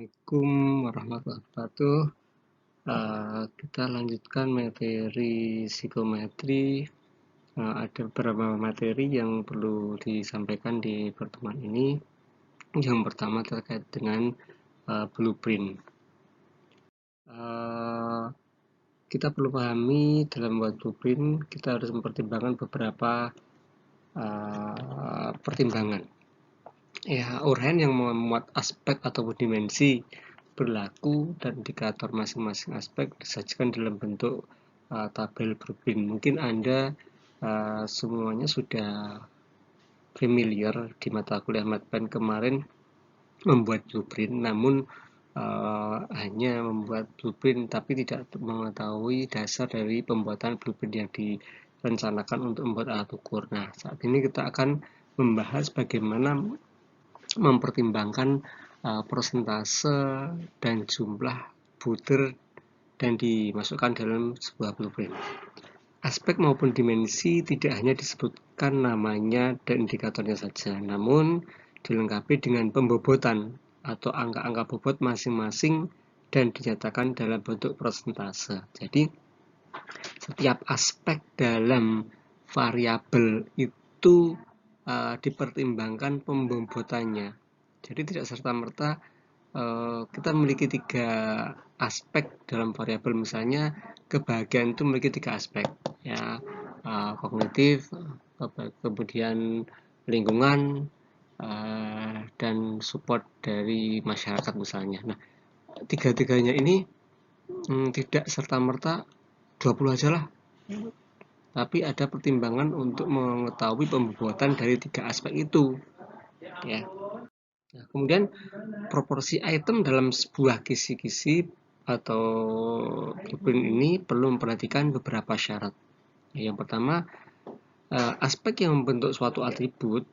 Assalamualaikum warahmatullahi wabarakatuh. Kita lanjutkan materi psikometri. Ada beberapa materi yang perlu disampaikan di pertemuan ini. Yang pertama terkait dengan blueprint. Kita perlu pahami dalam membuat blueprint kita harus mempertimbangkan beberapa pertimbangan. Ya, uraian yang memuat aspek ataupun dimensi berlaku dan indikator masing-masing aspek disajikan dalam bentuk tabel blueprint. Mungkin Anda semuanya sudah familiar di mata kuliah Matpen kemarin membuat blueprint, namun hanya membuat blueprint tapi tidak mengetahui dasar dari pembuatan blueprint yang direncanakan untuk membuat alat ukur. Nah, saat ini kita akan membahas bagaimana mempertimbangkan persentase dan jumlah butir dan dimasukkan dalam sebuah blueprint. Aspek maupun dimensi tidak hanya disebutkan namanya dan indikatornya saja, namun dilengkapi dengan pembobotan atau angka-angka bobot masing-masing dan dinyatakan dalam bentuk persentase. Jadi setiap aspek dalam variabel itu dipertimbangkan pembobotannya. Jadi tidak serta-merta kita memiliki 3 aspek dalam variabel, misalnya kebahagiaan itu memiliki 3 aspek, ya, kognitif, kemudian lingkungan, dan support dari masyarakat misalnya. Nah, tiga-tiganya ini tidak serta-merta 20 aja lah, tapi ada pertimbangan untuk mengetahui pembobotan dari 3 aspek itu, ya. Nah, kemudian proporsi item dalam sebuah kisi-kisi atau blueprint ini perlu memperhatikan beberapa syarat. Yang pertama, aspek yang membentuk suatu atribut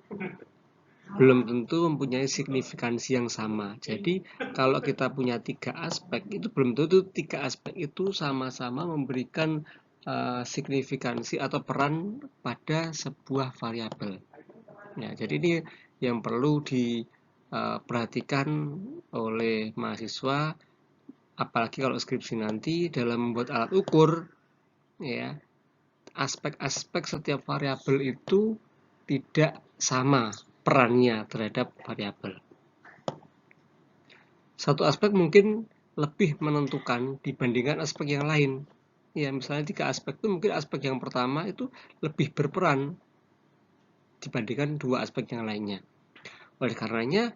belum tentu mempunyai signifikansi yang sama. Jadi kalau kita punya 3 aspek, itu belum tentu 3 aspek itu sama-sama memberikan signifikansi atau peran pada sebuah variabel. Ya, jadi ini yang perlu diperhatikan oleh mahasiswa, apalagi kalau skripsi nanti dalam membuat alat ukur, ya, aspek-aspek setiap variabel itu tidak sama perannya terhadap variabel. Satu aspek mungkin lebih menentukan dibandingkan aspek yang lain. Ya, misalnya 3 aspek itu mungkin aspek yang pertama itu lebih berperan dibandingkan 2 aspek yang lainnya. Oleh karenanya,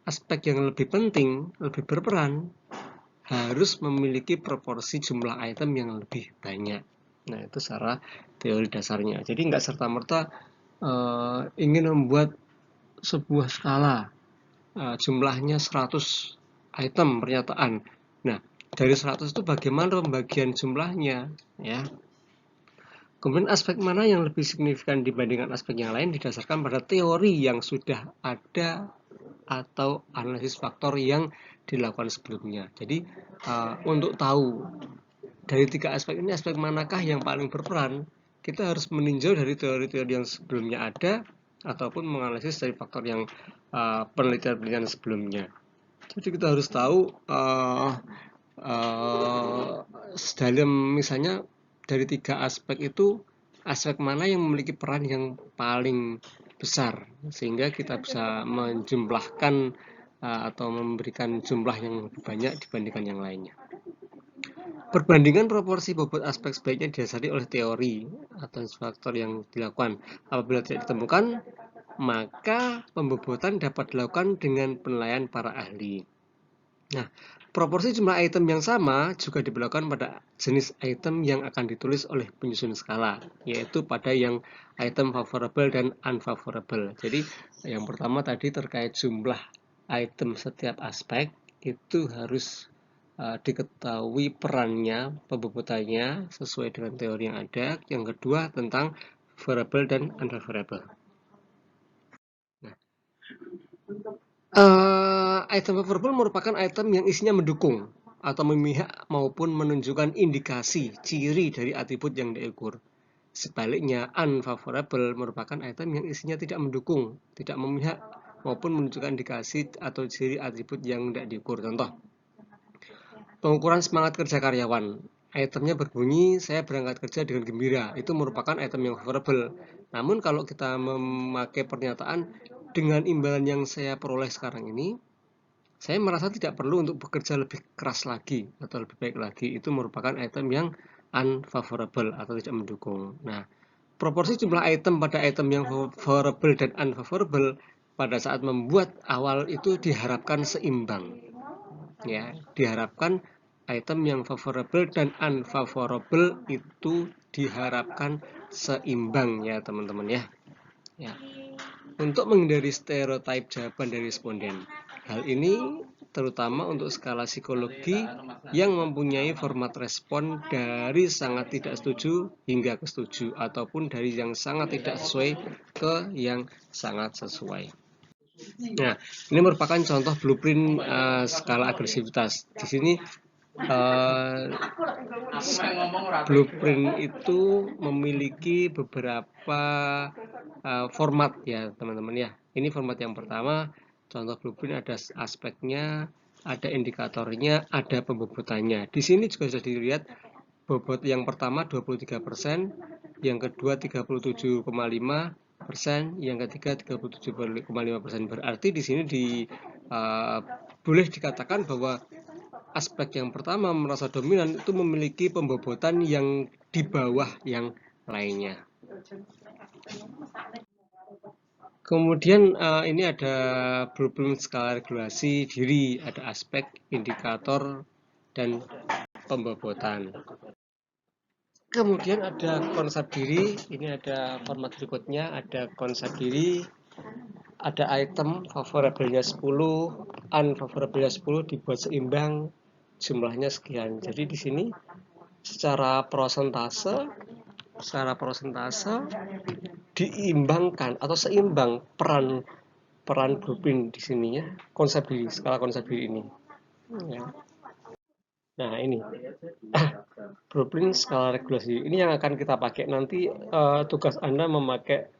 aspek yang lebih penting, lebih berperan, harus memiliki proporsi jumlah item yang lebih banyak. Nah, itu secara teori dasarnya. Jadi nggak serta-merta ingin membuat sebuah skala jumlahnya 100 item pernyataan. Nah, dari 100 itu bagaimana pembagian jumlahnya, ya. Kemudian aspek mana yang lebih signifikan dibandingkan aspek yang lain didasarkan pada teori yang sudah ada atau analisis faktor yang dilakukan sebelumnya. Jadi untuk tahu dari 3 aspek ini aspek manakah yang paling berperan, kita harus meninjau dari teori-teori yang sebelumnya ada ataupun menganalisis dari faktor yang penelitian-penelitian sebelumnya. Jadi kita harus tahu dalam misalnya dari 3 aspek itu aspek mana yang memiliki peran yang paling besar sehingga kita bisa menjumlahkan atau memberikan jumlah yang lebih banyak dibandingkan yang lainnya. Perbandingan proporsi bobot aspek sebaiknya didasari oleh teori atau faktor yang dilakukan. Apabila tidak ditemukan, maka pembobotan dapat dilakukan dengan penilaian para ahli. Nah, proporsi jumlah item yang sama juga diberlakukan pada jenis item yang akan ditulis oleh penyusun skala, yaitu pada yang item favorable dan unfavorable. Jadi, yang pertama tadi terkait jumlah item setiap aspek, itu harus diketahui perannya, pembobotannya sesuai dengan teori yang ada. Yang kedua tentang favorable dan unfavorable. Nah, item favorable merupakan item yang isinya mendukung atau memihak maupun menunjukkan indikasi ciri dari atribut yang diukur. Sebaliknya, unfavorable merupakan item yang isinya tidak mendukung, tidak memihak maupun menunjukkan indikasi atau ciri atribut yang tidak diukur. Contoh, pengukuran semangat kerja karyawan. Itemnya berbunyi, saya berangkat kerja dengan gembira. Itu merupakan item yang favorable. Namun kalau kita memakai pernyataan, dengan imbalan yang saya peroleh sekarang ini, saya merasa tidak perlu untuk bekerja lebih keras lagi atau lebih baik lagi. Itu merupakan item yang unfavorable atau tidak mendukung. Nah, proporsi jumlah item pada item yang favorable dan unfavorable pada saat membuat awal itu diharapkan seimbang. Ya, diharapkan item yang favorable dan unfavorable itu diharapkan seimbang ya teman-teman ya. Ya. Untuk menghindari stereotip jawaban dari responden. Hal ini terutama untuk skala psikologi yang mempunyai format respon dari sangat tidak setuju hingga ke setuju ataupun dari yang sangat tidak sesuai ke yang sangat sesuai. Nah, ini merupakan contoh blueprint skala agresivitas. Di sini blueprint itu memiliki beberapa format ya teman-teman ya. Ini format yang pertama, contoh blueprint ada aspeknya, ada indikatornya, ada pembobotannya. Di sini juga sudah dilihat bobot yang pertama 23%, yang kedua 37,5%, yang ketiga 37,5%. Berarti di sini boleh dikatakan bahwa aspek yang pertama merasa dominan itu memiliki pembobotan yang di bawah yang lainnya. Kemudian ini ada blueprint skala regulasi diri, ada aspek, indikator, dan pembobotan. Kemudian ada konsep diri, ini ada format berikutnya, ada konsep diri, ada item favorable-nya 10, unfavorable-nya 10 dibuat seimbang, jumlahnya sekian. Jadi di sini secara prosentase diimbangkan atau seimbang peran blueprint di sini ya, konsep diri, skala konsep diri ini. Ya. Nah ini blueprint skala regulasi ini yang akan kita pakai nanti. Tugas Anda memakai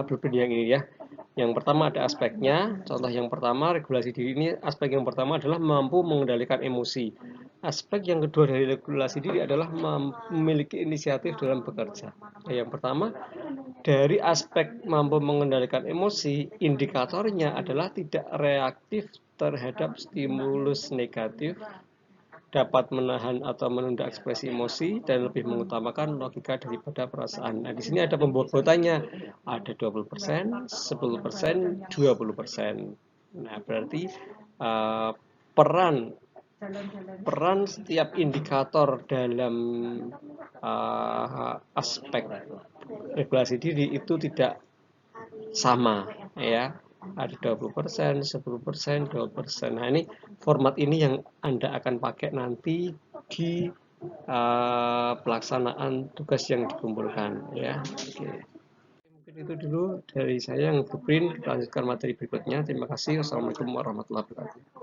blueprint yang ini ya. Yang pertama ada aspeknya. Contoh yang pertama regulasi diri ini, aspek yang pertama adalah mampu mengendalikan emosi. Aspek yang kedua dari regulasi diri adalah memiliki inisiatif dalam bekerja. Yang pertama, dari aspek mampu mengendalikan emosi, indikatornya adalah tidak reaktif terhadap stimulus negatif, dapat menahan atau menunda ekspresi emosi, dan lebih mengutamakan logika daripada perasaan. Nah, di sini ada pembobotannya, ada 20%, 10%, 20%. Nah, berarti peran setiap indikator dalam aspek regulasi diri itu tidak sama ya, ada 20%, 10%, 2%. Nah, ini format ini yang Anda akan pakai nanti di pelaksanaan tugas yang dikumpulkan ya. Oke. Mungkin itu dulu dari saya yang blueprint. Kita lanjutkan materi berikutnya. Terima kasih. Wassalamualaikum warahmatullahi wabarakatuh.